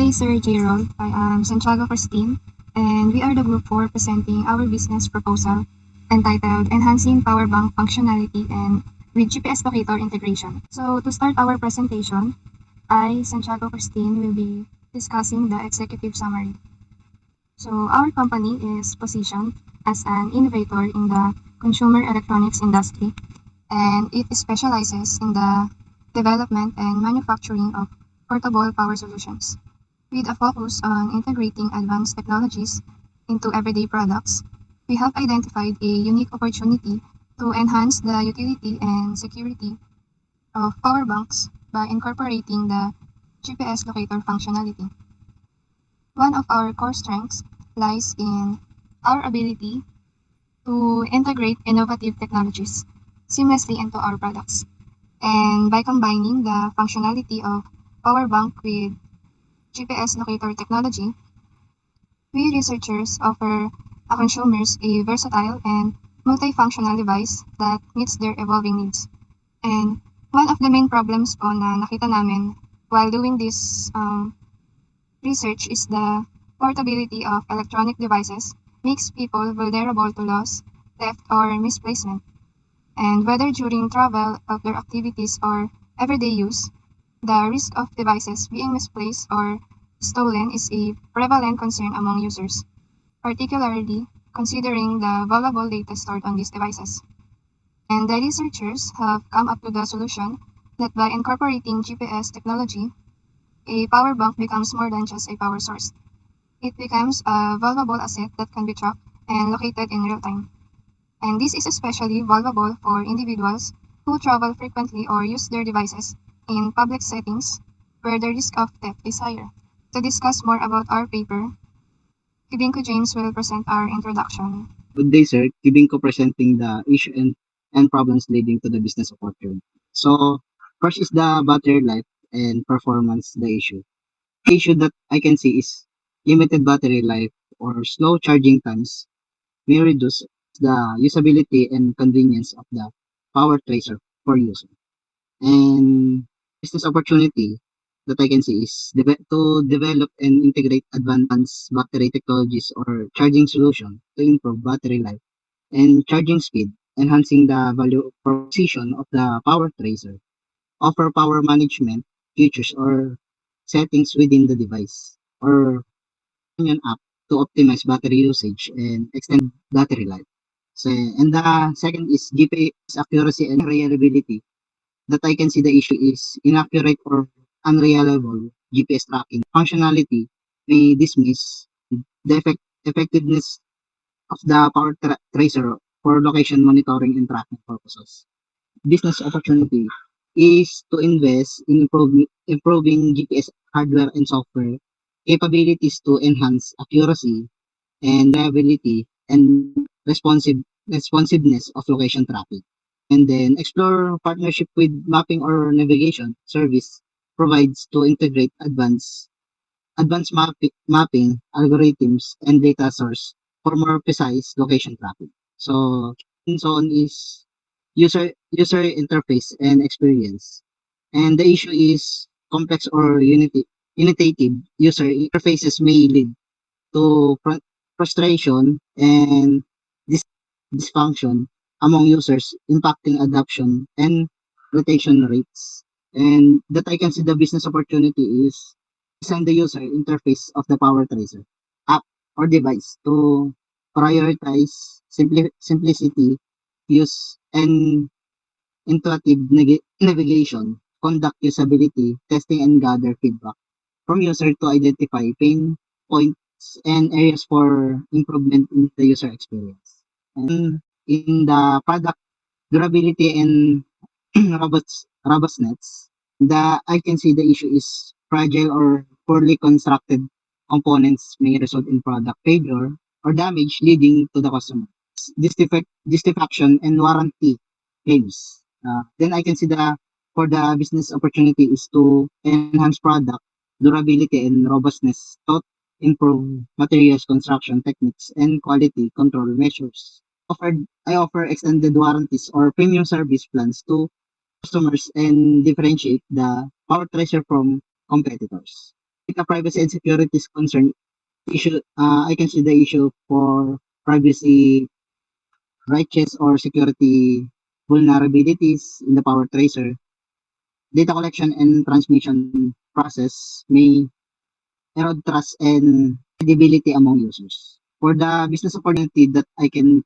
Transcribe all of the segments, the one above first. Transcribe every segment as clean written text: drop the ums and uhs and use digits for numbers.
day, Sir J-Roll. I am Santiago Christine, and we are the Group 4 presenting our business proposal entitled Enhancing Power Bank Functionality and with GPS Locator Integration. So to start our presentation, I, Santiago Christine, will be discussing the executive summary. So our company is positioned as an innovator in the consumer electronics industry, and it specializes in the development and manufacturing of portable power solutions. With a focus on integrating advanced technologies into everyday products, we have identified a unique opportunity to enhance the utility and security of power banks by incorporating the GPS locator functionality. One of our core strengths lies in our ability to integrate innovative technologies seamlessly into our products. And by combining the functionality of power bank with GPS locator technology, we researchers offer consumers a versatile and multifunctional device that meets their evolving needs. And one of the main problems po na nakita namin while doing this research is the portability of electronic devices makes people vulnerable to loss, theft, or misplacement. And whether during travel, outdoor activities, or everyday use, the risk of devices being misplaced or stolen is a prevalent concern among users, particularly considering the valuable data stored on these devices. And the researchers have come up with the solution that by incorporating GPS technology, a power bank becomes more than just a power source. It becomes a valuable asset that can be tracked and located in real time. And this is especially valuable for individuals who travel frequently or use their devices in public settings where the risk of theft is higher. To discuss more about our paper, Kibinko James will present our introduction. Good day, sir. Kibinko presenting the issue and problems leading to the business opportunity. So, first is the battery life and performance, the issue. The issue that I can see is limited battery life or slow charging times may reduce the usability and convenience of the power tracer for user. And business opportunity that I can see is to develop and integrate advanced battery technologies or charging solution to improve battery life and charging speed, enhancing the value proposition of the power tracer, offer power management features or settings within the device, or an app to optimize battery usage and extend battery life. So, and the second is GPS accuracy and reliability. That I can see the issue is inaccurate or unreliable GPS tracking functionality may dismiss the effectiveness of the power tracer for location monitoring and tracking purposes. Business opportunity is to invest in improving GPS hardware and software capabilities to enhance accuracy and reliability and responsiveness of location tracking. And then explore partnership with mapping or navigation service provides to integrate advanced mapping algorithms and data source for more precise location tracking. So on is user interface and experience. And the issue is complex or unitative user interfaces may lead to frustration and dysfunction among users, impacting adoption and retention rates. And that I can see the business opportunity is design the user interface of the power tracer app or device to prioritize simplicity, use, and intuitive navigation, conduct usability testing, and gather feedback from user to identify pain points and areas for improvement in the user experience. And in the product durability and robustness, I can see the issue is fragile or poorly constructed components may result in product failure or damage leading to the customer. Dissatisfaction and warranty claims. Then I can see for the business opportunity is to enhance product durability and robustness to improve materials construction techniques and quality control measures. I offer extended warranties or premium service plans to customers and differentiate the power tracer from competitors. Data privacy and security is concerned, I can see the issue for privacy breaches or security vulnerabilities in the Power Tracer. Data collection and transmission process may erode trust and credibility among users. For the business opportunity that I can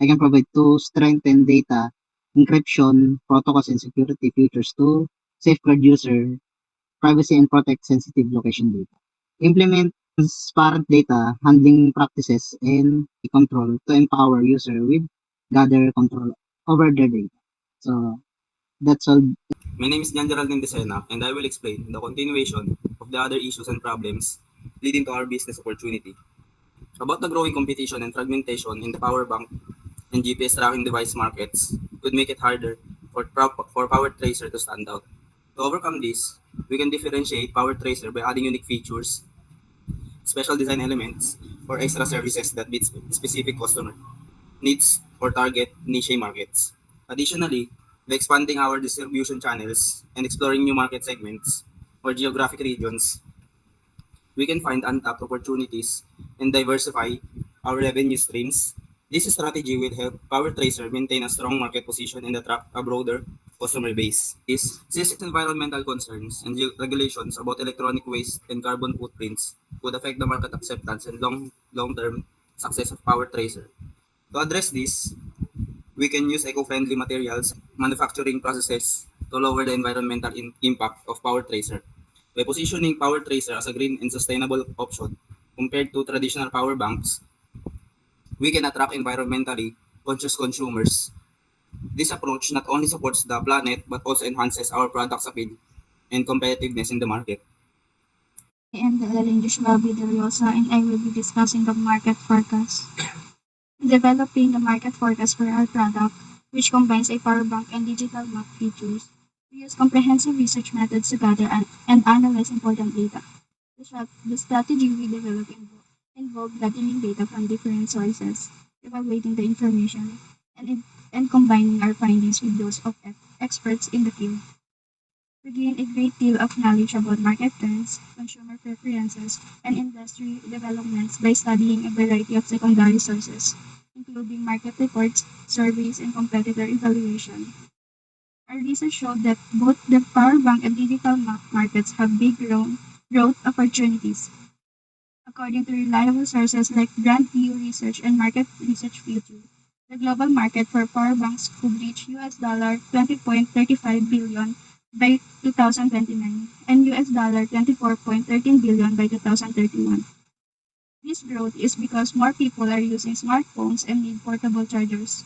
provide to strengthen data encryption protocols and security features to safeguard user privacy and protect sensitive location data. Implement transparent data handling practices and control to empower user with gather control over their data. So that's all. My name is Jan Geraldine Desena, and I will explain the continuation of the other issues and problems leading to our business opportunity. About the growing competition and fragmentation in the power bank and GPS tracking device markets could make it harder for Power Tracer to stand out. To overcome this, we can differentiate Power Tracer by adding unique features, special design elements, or extra services that meet specific customer needs or target niche markets. Additionally, by expanding our distribution channels and exploring new market segments or geographic regions, we can find untapped opportunities and diversify our revenue streams. This strategy will help PowerTracer maintain a strong market position and attract a broader customer base. Since environmental concerns and regulations about electronic waste and carbon footprints could affect the market acceptance and long-term success of PowerTracer. To address this, we can use eco-friendly materials and manufacturing processes to lower the environmental impact of PowerTracer. By positioning PowerTracer as a green and sustainable option compared to traditional power banks, we can attract environmentally conscious consumers. This approach not only supports the planet but also enhances our product's appeal and competitiveness in the market. And Ellen Joshua Vidaliosa, and I will be discussing the market forecast. Developing the market forecast for our product, which combines a power bank and digital map features. We use comprehensive research methods to gather and analyze important data. The strategy we develop involved gathering data from different sources, evaluating the information, and combining our findings with those of experts in the field. We gain a great deal of knowledge about market trends, consumer preferences, and industry developments by studying a variety of secondary sources, including market reports, surveys, and competitor evaluation. Our research showed that both the power bank and digital map markets have big growth opportunities. According to reliable sources like Grand View Research and Market Research Future, the global market for power banks could reach $20.35 billion by 2029 and $24.13 billion by 2031. This growth is because more people are using smartphones and need portable chargers.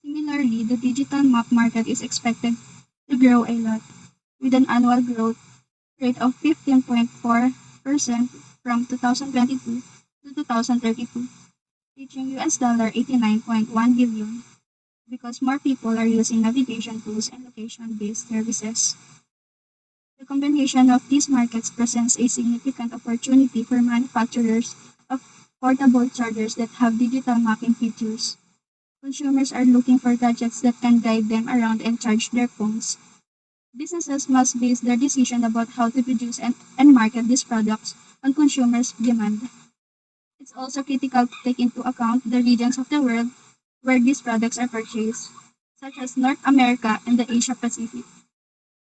Similarly, the digital map market is expected to grow a lot, with an annual growth rate of 15.4% from 2022 to 2032, reaching $89.1 billion because more people are using navigation tools and location-based services. The combination of these markets presents a significant opportunity for manufacturers of portable chargers that have digital mapping features. Consumers are looking for gadgets that can guide them around and charge their phones. Businesses must base their decision about how to produce and market these products on consumers' demand. It's also critical to take into account the regions of the world where these products are purchased, such as North America and the Asia Pacific.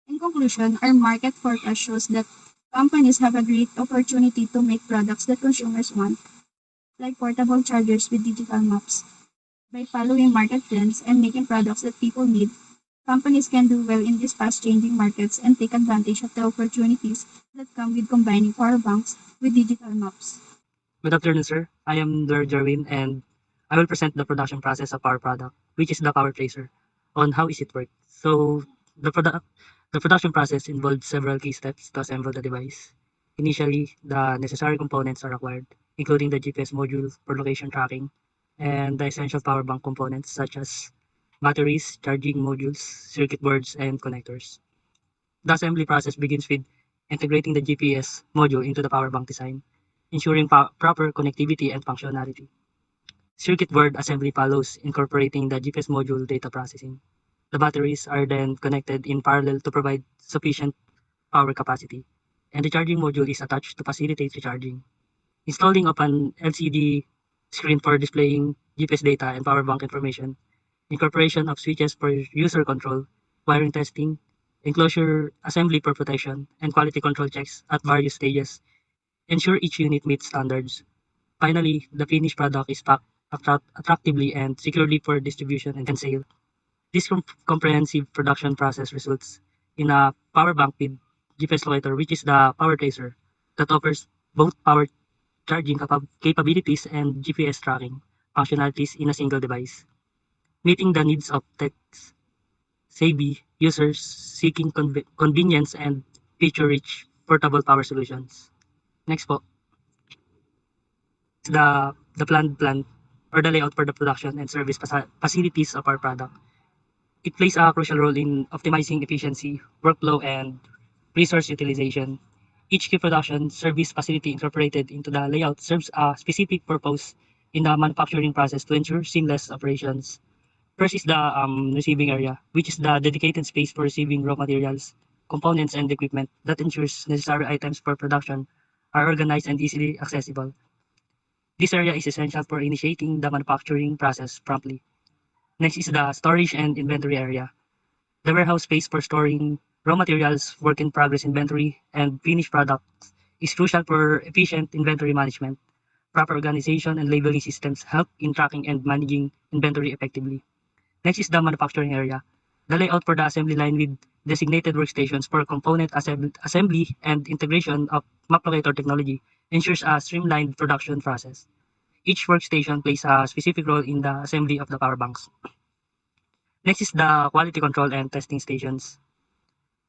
In conclusion, our market forecast shows that companies have a great opportunity to make products that consumers want, like portable chargers with digital maps. By following market trends and making products that people need, companies can do well in these fast-changing markets and take advantage of the opportunities that come with combining power banks with digital maps. Good afternoon, sir. I am Dur Jarwin, and I will present the production process of our product, which is the Power Tracer, on how is it work. So, the production process involves several key steps to assemble the device. Initially, the necessary components are acquired, including the GPS module for location tracking and the essential power bank components such as batteries, charging modules, circuit boards, and connectors. The assembly process begins with integrating the GPS module into the power bank design, ensuring proper connectivity and functionality. Circuit board assembly follows, incorporating the GPS module data processing. The batteries are then connected in parallel to provide sufficient power capacity. and the charging module is attached to facilitate recharging. Installing of an LCD screen for displaying GPS data and power bank information, incorporation of switches for user control, wiring testing, enclosure assembly for protection, and quality control checks at various stages ensure each unit meets standards. Finally, the finished product is packed attractively and securely for distribution and sale. This comprehensive production process results in a power bank with GPS locator, which is the power tracer, that offers both power charging capabilities and GPS tracking functionalities in a single device, meeting the needs of tech-savvy users seeking convenience and feature-rich portable power solutions. Next po, the planned plan or the layout for the production and service facilities of our product. It plays a crucial role in optimizing efficiency, workflow, and resource utilization. Each key production service facility incorporated into the layout serves a specific purpose in the manufacturing process to ensure seamless operations. First is the receiving area, which is the dedicated space for receiving raw materials, components, and equipment that ensures necessary items for production are organized and easily accessible. This area is essential for initiating the manufacturing process promptly. Next is the storage and inventory area. The warehouse space for storing raw materials, work in progress inventory, and finished products is crucial for efficient inventory management. Proper organization and labeling systems help in tracking and managing inventory effectively. Next is the manufacturing area. The layout for the assembly line with designated workstations for component assembly and integration of map locator technology ensures a streamlined production process. Each workstation plays a specific role in the assembly of the power banks. Next is the quality control and testing stations.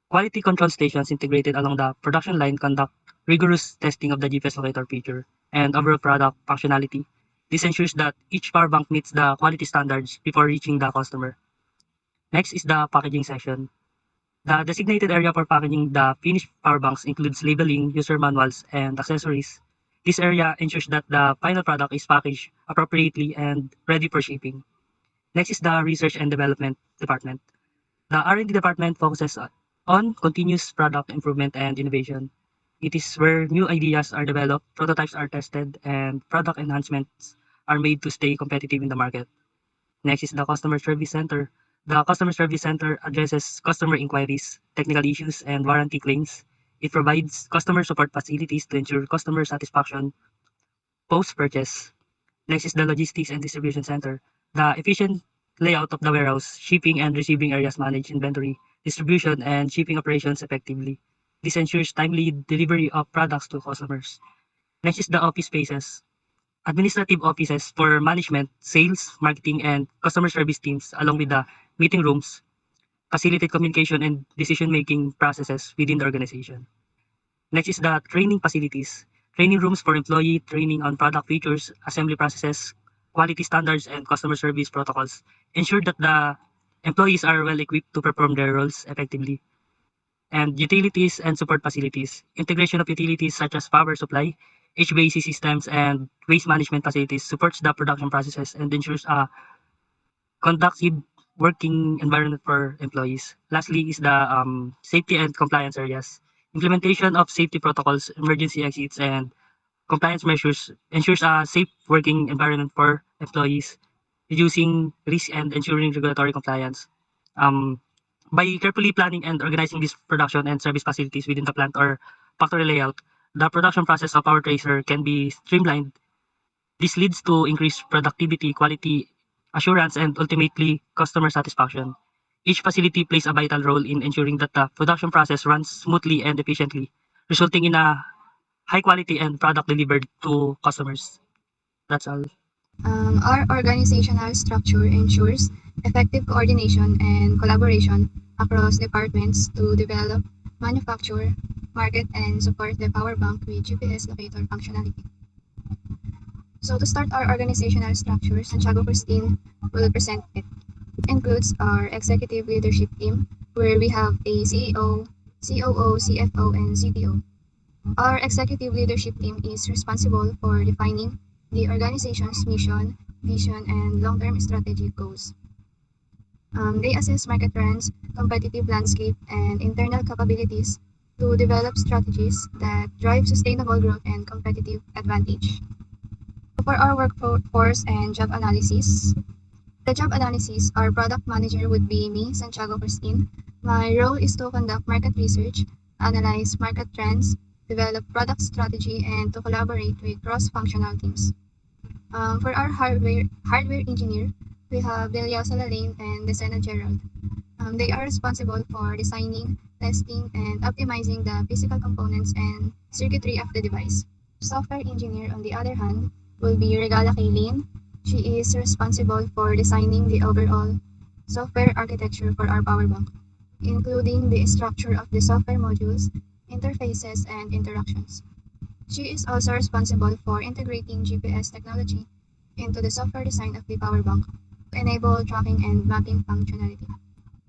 Quality control stations integrated along the production line conduct rigorous testing of the GPS locator feature and overall product functionality. This ensures that each power bank meets the quality standards before reaching the customer. Next is the packaging section. The designated area for packaging the finished power banks includes labeling, user manuals, and accessories. This area ensures that the final product is packaged appropriately and ready for shipping. Next is the research and development department. The R&D department focuses on continuous product improvement and innovation. It is where new ideas are developed, prototypes are tested, and product enhancements are made to stay competitive in the market. Next is the customer service center. The customer service center addresses customer inquiries, technical issues, and warranty claims. It provides customer support facilities to ensure customer satisfaction post-purchase. Next is the logistics and distribution center. The efficient layout of the warehouse, shipping and receiving areas manage inventory, distribution, and shipping operations effectively. This ensures timely delivery of products to customers. Next is the office spaces. Administrative offices for management, sales, marketing, and customer service teams, along with the meeting rooms, facilitate communication and decision-making processes within the organization. Next is the training facilities. Training rooms for employee training on product features, assembly processes, quality standards, and customer service protocols ensure that the employees are well equipped to perform their roles effectively. And utilities and support facilities. Integration of utilities such as power supply, HVAC systems, and waste management facilities supports the production processes and ensures a conducive working environment for employees. Lastly is the safety and compliance areas. Implementation of safety protocols, emergency exits, and compliance measures ensures a safe working environment for employees, reducing risk and ensuring regulatory compliance. By carefully planning and organizing these production and service facilities within the plant or factory layout, the production process of our tracer can be streamlined. This leads to increased productivity, quality assurance, and ultimately customer satisfaction. Each facility plays a vital role in ensuring that the production process runs smoothly and efficiently, resulting in a high quality and product delivered to customers. That's all. Our organizational structure ensures effective coordination and collaboration across departments to develop, manufacture, market, and support the power bank with GPS locator functionality. So to start our organizational structure, Santiago Christine will present it. It includes our executive leadership team, where we have a CEO, COO, CFO, and CTO. Our executive leadership team is responsible for defining the organization's mission, vision, and long-term strategic goals. They assess market trends, competitive landscape, and internal capabilities to develop strategies that drive sustainable growth and competitive advantage. For our workforce and job analysis, the job analysis, our product manager would be me, Santiago Christine. My role is to conduct market research, analyze market trends, develop product strategy, and to collaborate with cross-functional teams. For our hardware engineer, we have Delia Salalane and Desena Gerald. They are responsible for designing, testing, and optimizing the physical components and circuitry of the device. Software engineer, on the other hand, will be Regala Kaylin. She is responsible for designing the overall software architecture for our power bank, including the structure of the software modules, interfaces, and interactions. She is also responsible for integrating GPS technology into the software design of the power bank to enable tracking and mapping functionality.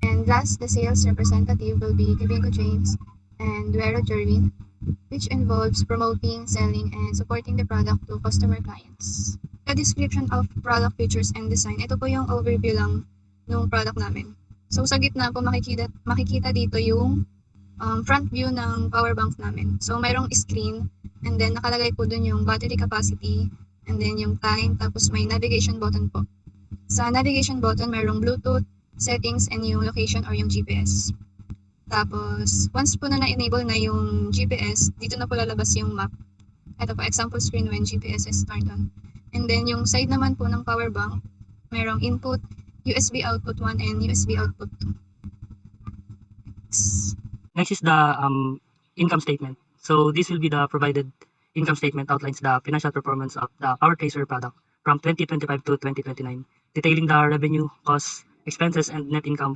And last, the sales representative will be Kibinko James and Duero Jerwin, which involves promoting, selling, and supporting the product to customer clients. The description of product features and design, ito po yung overview lang ng product namin. So sa gitna po makikita dito yung front view ng power bank namin. So mayroong screen and then nakalagay po dun yung battery capacity and then yung time tapos may navigation button po. Sa navigation button mayroong Bluetooth, settings, and yung location or yung GPS. Tapos once po na-enable na yung GPS, dito na po lalabas yung map. Ito po example screen when GPS is turned on. And then yung side naman po ng power bank, mayroong input, USB output 1 and USB output 2. Next is the income statement. So this will be the provided income statement outlines the financial performance of the Power Tracer product from 2025 to 2029, detailing the revenue, costs, expenses, and net income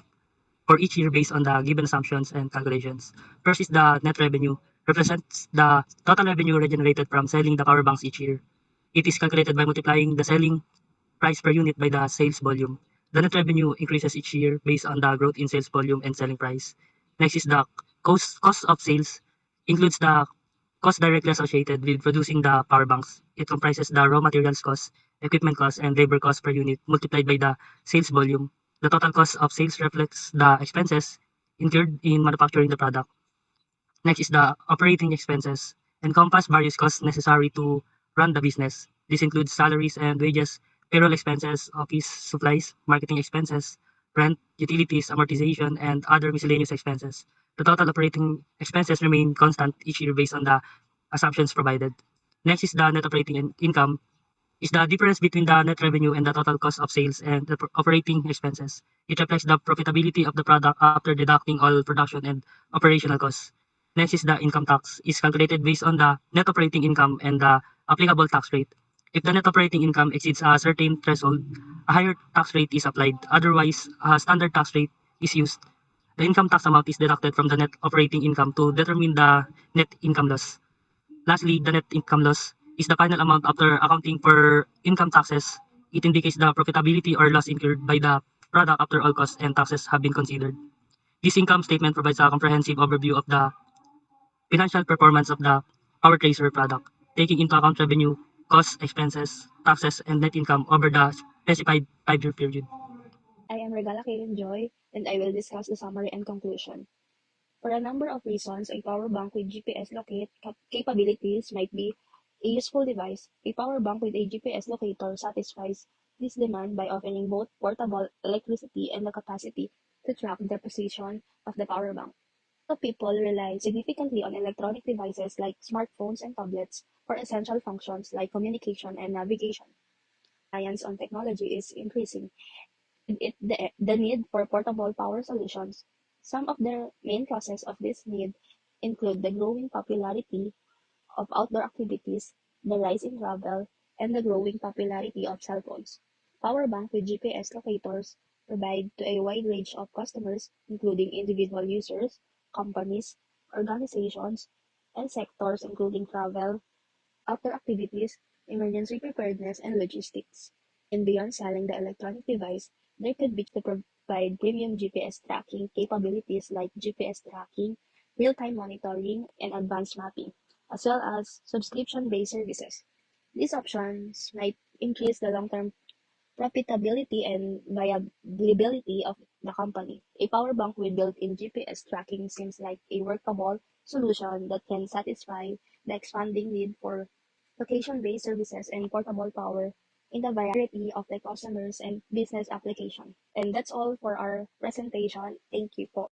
for each year based on the given assumptions and calculations. First is the net revenue, represents the total revenue generated from selling the power banks each year. It is calculated by multiplying the selling price per unit by the sales volume. The net revenue increases each year based on the growth in sales volume and selling price. Next is the cost of sales, includes the cost directly associated with producing the power banks. It comprises the raw materials cost, equipment cost, and labor cost per unit multiplied by the sales volume. The total cost of sales reflects the expenses incurred in manufacturing the product. Next is the operating expenses, encompass various costs necessary to run the business. This includes salaries and wages, payroll expenses, office supplies, marketing expenses, rent, utilities, amortization, and other miscellaneous expenses. The total operating expenses remain constant each year based on the assumptions provided. Next is the net operating income, is the difference between the net revenue and the total cost of sales and the operating expenses. It reflects the profitability of the product after deducting all production and operational costs. Next is the income tax, is calculated based on the net operating income and the applicable tax rate. If the net operating income exceeds a certain threshold, a higher tax rate is applied. Otherwise, a standard tax rate is used. The income tax amount is deducted from the net operating income to determine the net income loss. Lastly, the net income loss is the final amount after accounting for income taxes. It indicates the profitability or loss incurred by the product after all costs and taxes have been considered. This income statement provides a comprehensive overview of the financial performance of the Power Tracer product, taking into account revenue, costs, expenses, taxes, and net income over the specified 5-year period. I am Regala Kaylin Joy, and I will discuss the summary and conclusion. For a number of reasons, a power bank with GPS locate capabilities might be a useful device. A power bank with a GPS locator satisfies this demand by offering both portable electricity and the capacity to track the position of the power bank. People rely significantly on electronic devices like smartphones and tablets for essential functions like communication and navigation. Reliance on technology is increasing the need for portable power solutions. Some of the main causes of this need include the growing popularity of outdoor activities, the rise in travel, and the growing popularity of cell phones. Power bank with GPS locators provide to a wide range of customers, including individual users, companies, organizations, and sectors including travel, outdoor activities, emergency preparedness, and logistics. And beyond selling the electronic device, there could be to provide premium GPS tracking capabilities like GPS tracking, real-time monitoring, and advanced mapping, as well as subscription-based services. These options might increase the long-term profitability and viability of the company. A power bank with built-in GPS tracking seems like a workable solution that can satisfy the expanding need for location-based services and portable power in the variety of the customers and business application. And that's all for our presentation. Thank you po.